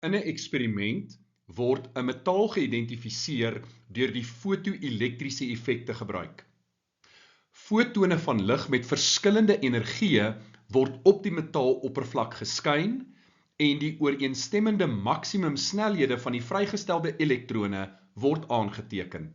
In 'n eksperiment word 'n metaal geïdentifiseer deur die foto-elektriese effek te gebruik. Fotone van lig met verskillende energieë word op die metaaloppervlak geskyn en die ooreenstemmende maksimum snelhede van die vrygestelde elektrone word aangeteken.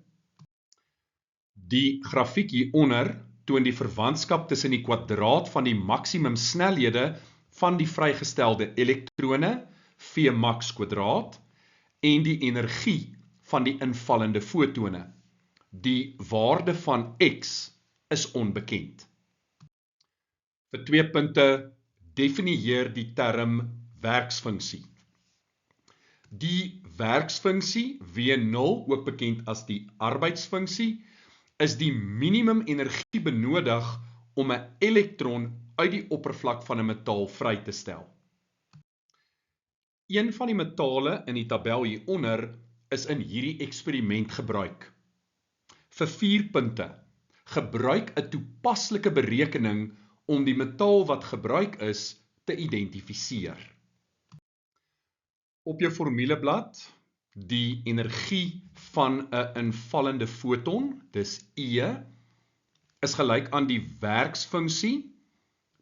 Die grafiek hieronder toon die verwantskap tussen die kwadraat van die maksimum snelhede van die vrygestelde elektrone, Vmax kwadraat, en die energie van die invallende fotone. Die waarde van X is onbekend. Vir 2 punte, definieer die term werksfunksie. Die werksfunksie, W0, ook bekend as die arbeidsfunksie, is die minimum energie benodig om 'n elektron uit die oppervlak van 'n metaal vry te stel. Een van die metale in die tabel hieronder is in hierdie eksperiment gebruik. Vir 4 punte, gebruik 'n toepaslike berekening om die metaal wat gebruik is te identifiseer. Op jou formuleblad, die energie van 'n invallende foton, dis E, is gelyk aan die werksfunksie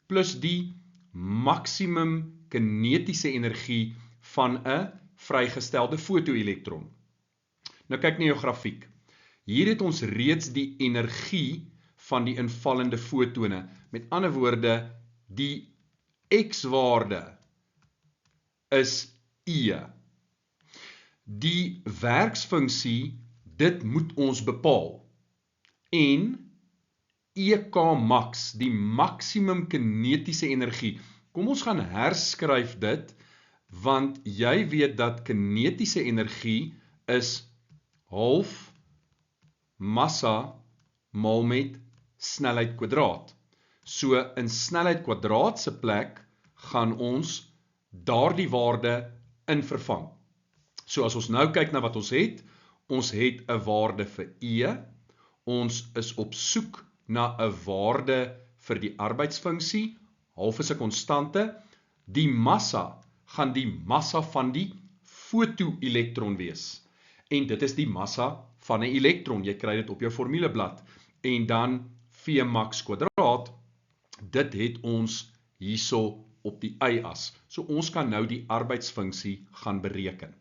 plus die maksimum kinetiese energie van 'n vrygestelde fotoelektron. Nou kyk na jou grafiek. Hier het ons reeds die energie van die invallende fotone. Met ander woorde, die X-waarde is E. Die werksfunksie, dit moet ons bepaal. En EK max, die maksimum kinetiese energie. Kom ons gaan herskryf dit, want jy weet dat kinetiese energie is half massa maal met snelheid kwadraat. So in snelheid kwadraat se plek gaan ons daardie waarde in vervang. So as ons nou kyk na wat ons het 'n waarde vir E, ons is op soek na 'n waarde vir die arbeidsfunksie, half is 'n konstante, die massa gaan die massa van die fotoelektron wees. En dit is die massa van 'n elektron, jy kry dit op jou formuleblad. En dan Vmax kwadraat, dit het ons hierso op die y-as. So ons kan nou die arbeidsfunksie gaan bereken.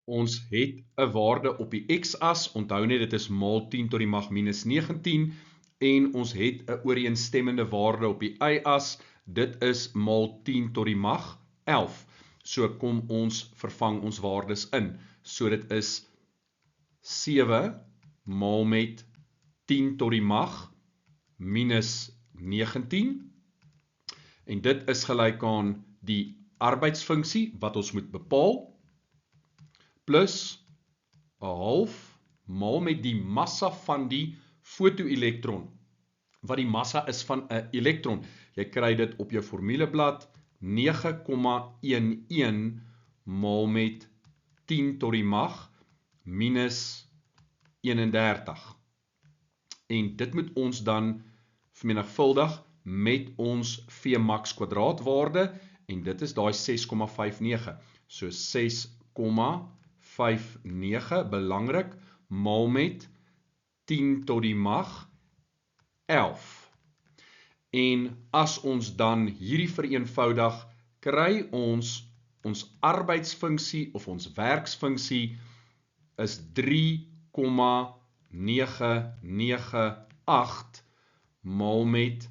Ons het 'n waarde op die x-as, onthou net dit is maal 10 tot die mag minus 19, en ons het 'n ooreenstemmende waarde op die y-as, dit is maal 10 tot die mag 11. So kom ons vervang ons waardes in. So dit is 7 maal met 10 tot die mag minus 19, en dit is gelyk aan die arbeidsfunksie wat ons moet bepaal, plus 'n half maal met die massa van die fotoelektron, wat die massa is van 'n elektron. Jy kry dit op jou formuleblad, 9,11 maal met 10 tot die mag minus 31. En dit moet ons dan vermenigvuldig met ons Vmax kwadraatwaarde, en dit is daai 6,59. So 6,59 belangrik, maal met 10 tot die mag 11. En as ons dan hierdie vereenvoudig, kry ons arbeidsfunksie of ons werksfunksie is 3,998 maal met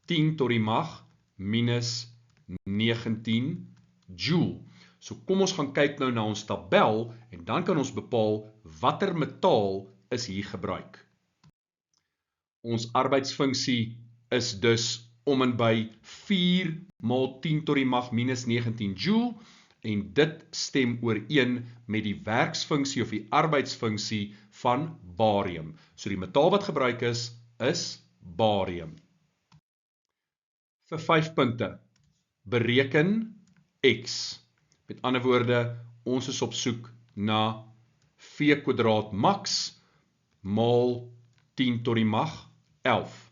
10 tot die mag minus 19 joule. So kom ons gaan kyk nou na ons tabel, en dan kan ons bepaal watter metaal is hier gebruik. Ons arbeidsfunksie is dus om en by 4 maal 10 tot die mag minus 19 joule, en dit stem ooreen met die werksfunksie of die arbeidsfunksie van barium. So die metaal wat gebruik is barium. Vir 5 punte, bereken X. Met ander woorde, ons is op soek na V kwadraat max maal 10 tot die mag 11.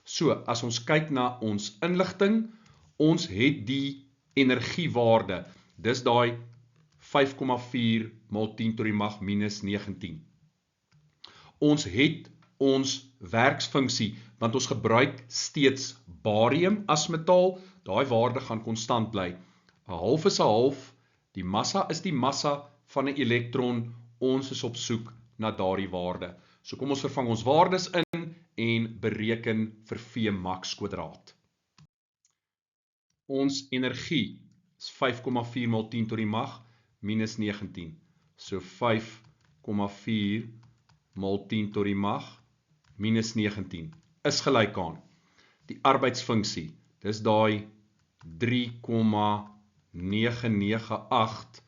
So, as ons kyk na ons inligting, ons het die energiewaarde. dis daai 5,4 mal 10 tot die mag minus 19. Ons het ons werksfunksie, want ons gebruik steeds barium as metaal, daai waarde gaan konstant bly. 'n half is 'n half, die massa is die massa van 'n elektron, ons is op soek na daardie waarde. So kom ons vervang ons waardes in en bereken vir V max kwadraat. Ons energie is 5,4 mal 10 tot die mag minus 19. So 5,4 mal 10 tot die mag minus 19 is gelyk aan die arbeidsfunksie. Dis daai 3,998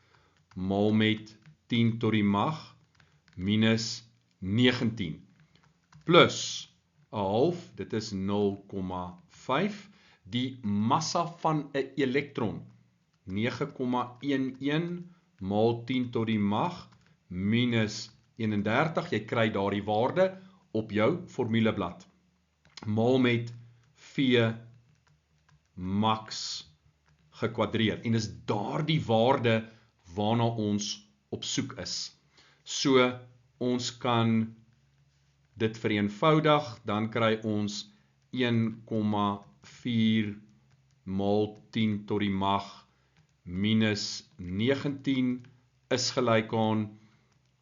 mal met 10 tot die mag minus 19 plus 'n half, dit is 0,5, die massa van 'n elektron 9,11 mal 10 tot die mag minus 31, jy kry daardie waarde op jou formuleblad, mal met V max gekwadreer, en is daardie waarde waarna ons op soek is. So, ons kan dit vereenvoudig, dan kry ons 1,4 mal 10 tot die mag minus 19 is gelyk aan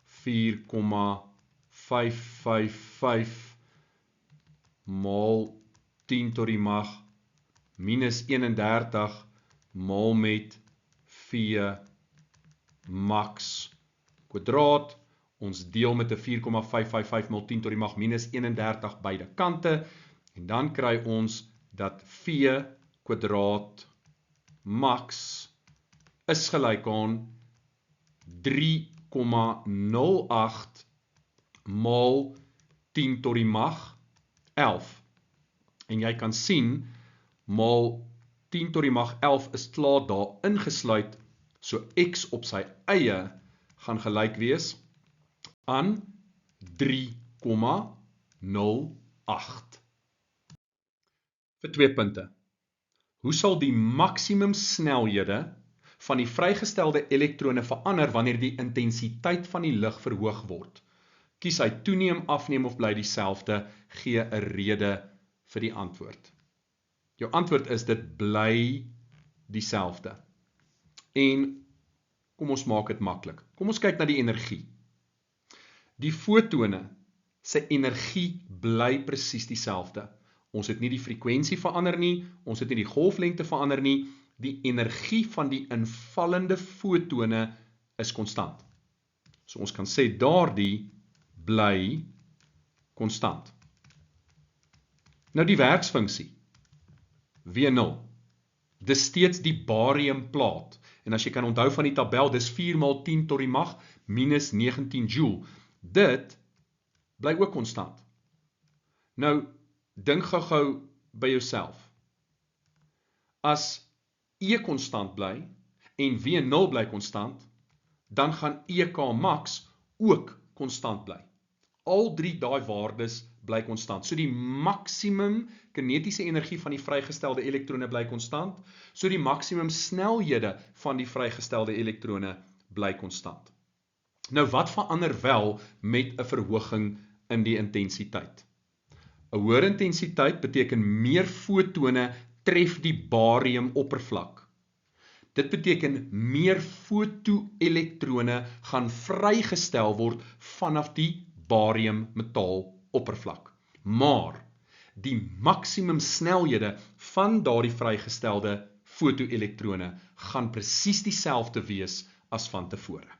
4,555 mal 10 tot die mag minus 31 mal met V max kwadraat. Ons deel met 'n 4,555 mal 10 tot die mag minus 31 beide kante, en dan kry ons dat V kwadraat max is gelyk aan 3,08 mal 10 tot die mag 11. En jy kan sien, mal 10 tot die mag 11 is klaar daar ingesluit, so x op sy eie gaan gelyk wees aan 3,08. Vir 2 punte. Hoe sal die maksimum snelhede van die vrygestelde elektrone verander wanneer die intensiteit van die lig verhoog word? Kies hy toeneem, afneem of bly dieselfde, gee 'n rede vir die antwoord. Jou antwoord is dit bly dieselfde. En kom ons maak dit maklik. Kom ons kyk na die energie. Die fotone se energie bly presies dieselfde. Ons het nie die frekwensie verander nie, ons het nie die golflengte verander nie, die energie van die invallende fotone is konstant. So ons kan sê daardie bly konstant. Nou die werksfunksie, W0, dis steeds die bariumplaat, en as jy kan onthou van die tabel, dis 4 mal 10 tot die mag minus 19 joule. Dit bly ook konstant. Nou, dink gou by jouself. As E konstant bly en W0 bly konstant, dan gaan EK max ook konstant bly. Al drie daai waardes bly konstant. So die maksimum kinetiese energie van die vrygestelde elektrone bly konstant, so die maksimum snelhede van die vrygestelde elektrone bly konstant. Nou wat verander wel met 'n verhoging in die intensiteit? 'n Hoër intensiteit beteken meer fotone tref die barium oppervlak. Dit beteken meer fotoelektrone gaan vrygestel word vanaf die barium metaal oppervlak. Maar die maksimum snelhede van daardie vrygestelde fotoelektrone gaan presies dieselfde wees as van tevore.